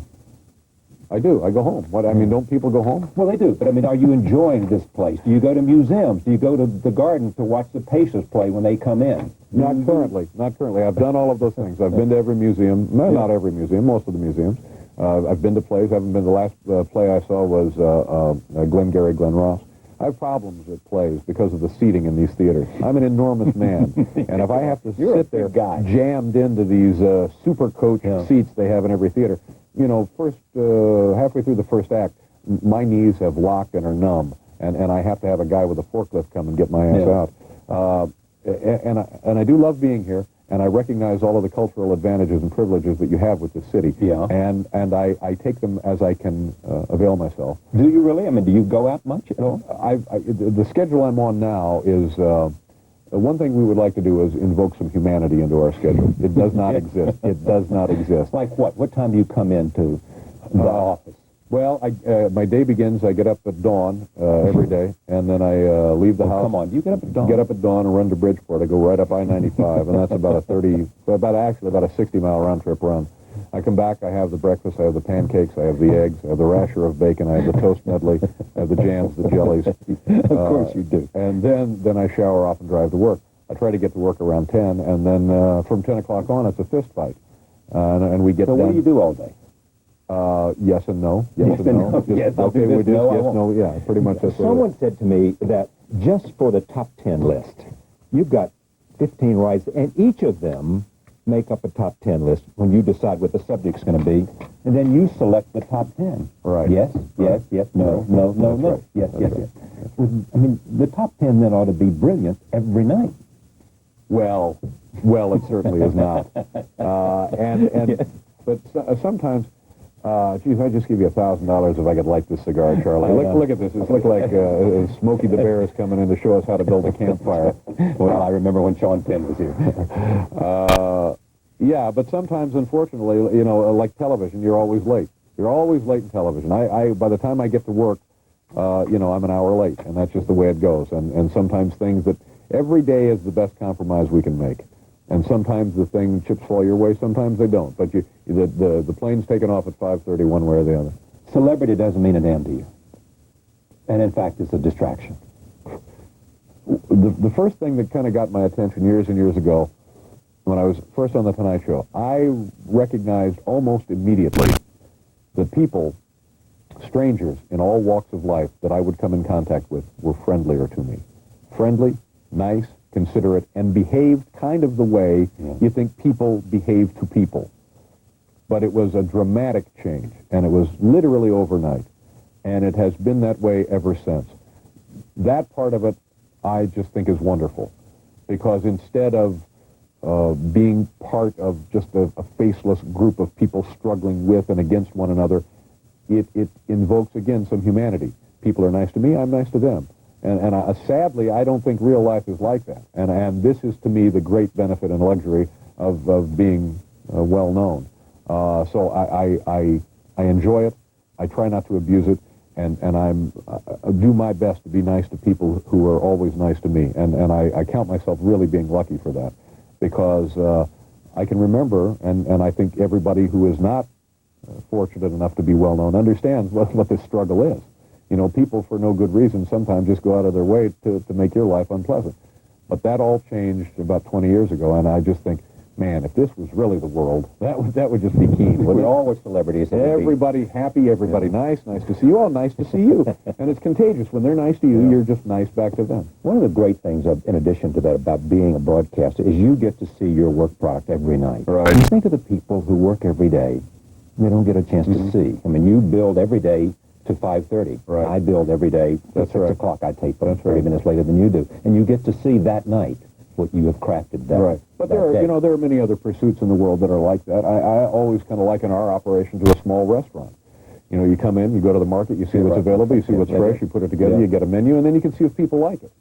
I do. I go home. Don't people go home? Well, they do. But, are you enjoying this place? Do you go to museums? Do you go to the garden to watch the Pacers play when they come in? Not currently. Not currently. I've done all of those things. I've been to every museum. No, not every museum. Most of the museums. I've been to plays. I haven't been. The last play I saw was Glengarry Glen Ross. I have problems with plays because of the seating in these theaters. I'm an enormous man, and if I have to sit there jammed into these super coach seats they have in every theater, halfway through the first act, my knees have locked and are numb, and I have to have a guy with a forklift come and get my ass out. And I do love being here, and I recognize all of the cultural advantages and privileges that you have with the city. Yeah. And I take them as I can avail myself. Do you really? Do you go out much at all? The schedule I'm on now is, one thing we would like to do is invoke some humanity into our schedule. It does not exist. It does not exist. Like what? What time do you come into the office? Well, my day begins, I get up at dawn every day, and then I leave the house. Come on, you get up at dawn? Get up at dawn and run to Bridgeport. I go right up I-95, and that's about a 60-mile round trip run. I come back, I have the breakfast, I have the pancakes, I have the eggs, I have the rasher of bacon, I have the toast medley, I have the jams, the jellies. Of course you do. And then I shower off and drive to work. I try to get to work around 10, and then from 10 o'clock on, it's a fist fight. And we get So done. what do you do all day? Yes and no. Yes and no. Yes, okay, we do. Yes, no. Yeah, pretty much. That's Someone said to me that just for the top 10 list, you've got 15 rights, and each of them make up a top 10 list when you decide what the subject's going to be, and then you select the top 10. Right. Yes, yes, yes, no, no, no, no. Right. Yes, yes, yes. The top 10 then ought to be brilliant every night. Well, it certainly is not. But sometimes. Geez, I'd just give you $1,000 if I could light this cigar, Charlie. Look at this. It looks like Smokey the Bear is coming in to show us how to build a campfire. Well, I remember when Sean Penn was here. Yeah, but sometimes, unfortunately, like television, you're always late. You're always late in television. By the time I get to work, I'm an hour late, and that's just the way it goes. And sometimes things that every day is the best compromise we can make. And sometimes the chips fall your way, sometimes they don't. But the plane's taken off at 5:30 one way or the other. Celebrity doesn't mean a damn to you. And in fact, it's a distraction. The first thing that kind of got my attention years and years ago, when I was first on The Tonight Show, I recognized almost immediately that people strangers in all walks of life that I would come in contact with were friendlier to me. Friendly, nice, considerate, and behaved kind of the way you think people behave to people. But it was a dramatic change, and it was literally overnight. And it has been that way ever since. That part of it, I just think is wonderful. Because instead of being part of just a faceless group of people struggling with and against one another, it invokes, again, some humanity. People are nice to me, I'm nice to them. And sadly, I don't think real life is like that. And this is, to me, the great benefit and luxury of being well-known. So I enjoy it. I try not to abuse it. And I do my best to be nice to people who are always nice to me. And I count myself really being lucky for that. Because I can remember, and I think everybody who is not fortunate enough to be well-known understands what this struggle is. You know, people for no good reason sometimes just go out of their way to make your life unpleasant. But that all changed about 20 years ago, and I just think, man, if this was really the world, that would just be keen. We're all with celebrities. Everybody happy, everybody nice to see you, all nice to see you. And it's contagious. When they're nice to you, you're just nice back to them. One of the great things, in addition to that, about being a broadcaster is you get to see your work product every night. Right. You think of the people who work every day, they don't get a chance to see. I mean, you build every day to 5:30. Right. I build every day to 6 o'clock. I tape 30 minutes later than you do. And you get to see that night what you have crafted that. Right. But there are many other pursuits in the world that are like that. I always kind of liken our operation to a small restaurant. You know, you come in, you go to the market, you see what's available, you see what's fresh, you put it together, you get a menu, and then you can see if people like it.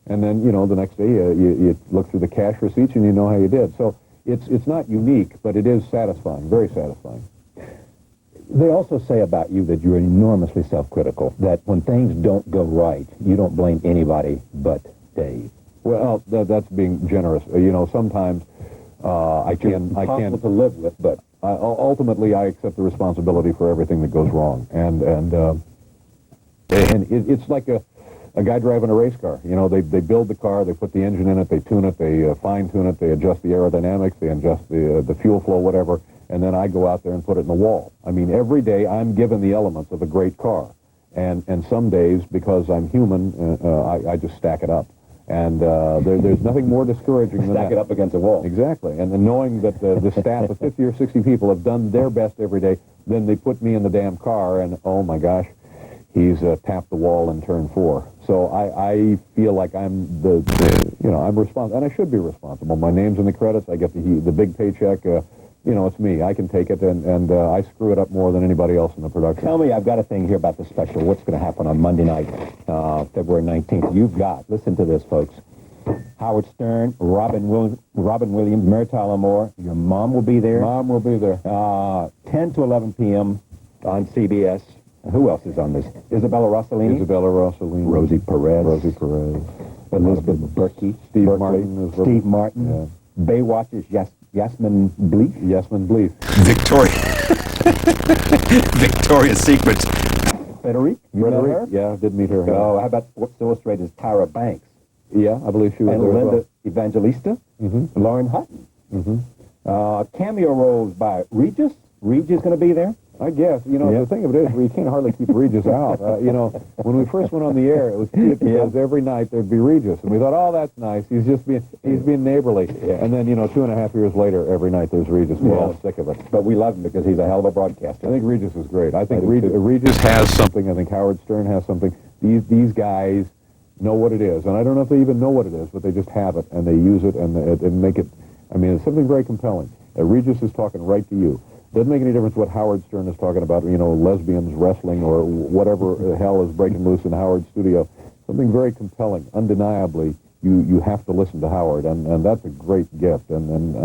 And then, you know, the next day you look through the cash receipts and you know how you did. So it's not unique, but it is satisfying, very satisfying. They also say about you that you're enormously self-critical, that when things don't go right, you don't blame anybody but Dave. Well, that's being generous. You know, sometimes I can impossible to live with, but ultimately I accept the responsibility for everything that goes wrong. And it's like a guy driving a race car. You know, they build the car, they put the engine in it, they tune it, they fine-tune it, they adjust the aerodynamics, they adjust the fuel flow, whatever, and then I go out there and put it in the wall. I mean, every day I'm given the elements of a great car. And some days, because I'm human, I just stack it up. And there's nothing more discouraging than stack it up against the wall. Exactly. And then knowing that the staff of 50 or 60 people have done their best every day, then they put me in the damn car, and oh my gosh, he's tapped the wall in turn 4. So I feel like I'm I'm responsible, and I should be responsible. My name's in the credits. I get the big paycheck. It's me. I can take it, and I screw it up more than anybody else in the production. Tell me, I've got a thing here about the special. What's going to happen on Monday night, February 19th? You've got, listen to this, folks, Howard Stern, Robin Williams, Mary Tyler Moore. Your mom will be there. Mom will be there. 10 to 11 p.m. on CBS. Who else is on this? Isabella Rossellini. Rosie Perez. Elizabeth Berkey. Steve Martin. Yeah. Baywatch's Yasmin Bleeth. Victoria's Secret. Frederic. You met her? Yeah, did meet her. Oh, how about Sports Illustrated's Tyra Banks? Yeah, I believe she was there Linda as well. Evangelista. Lauren Hutton. Cameo roles by Regis. Regis going to be there? I guess. You know, the thing of it is, you can't hardly keep Regis out. When we first went on the air, it was cute because every night there'd be Regis. And we thought, oh, that's nice. He's being neighborly. Yeah. And then, 2.5 years later, every night there's Regis. We're all sick of it. But we love him because he's a hell of a broadcaster. I think Regis is great. I think Regis has something. I think Howard Stern has something. These guys know what it is. And I don't know if they even know what it is, but they just have it, and they use it, and make it, it's something very compelling. Regis is talking right to you. Doesn't make any difference what Howard Stern is talking about, lesbians, wrestling, or whatever the hell is breaking loose in Howard's studio. Something very compelling. Undeniably, you have to listen to Howard, and that's a great gift. And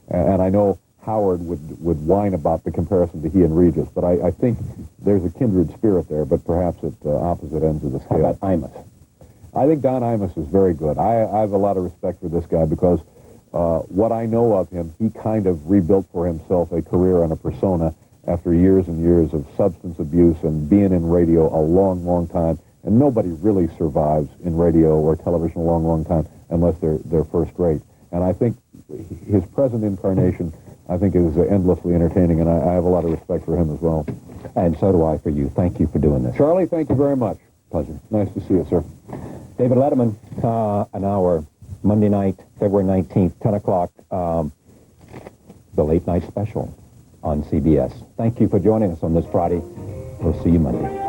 I know Howard would whine about the comparison to he and Regis, but I think there's a kindred spirit there, but perhaps at opposite ends of the scale. How about Imus? I think Don Imus is very good. I have a lot of respect for this guy because what I know of him, he kind of rebuilt for himself a career and a persona after years and years of substance abuse and being in radio a long, long time. And nobody really survives in radio or television a long, long time unless they're first rate. And I think his present incarnation, I think, is endlessly entertaining, and I have a lot of respect for him as well. And so do I for you. Thank you for doing this. Charlie, thank you very much. Pleasure. Nice to see you, sir. David Letterman, an hour, Monday night, February 19th, 10 o'clock, the late night special on CBS. Thank you for joining us on this Friday. We'll see you Monday.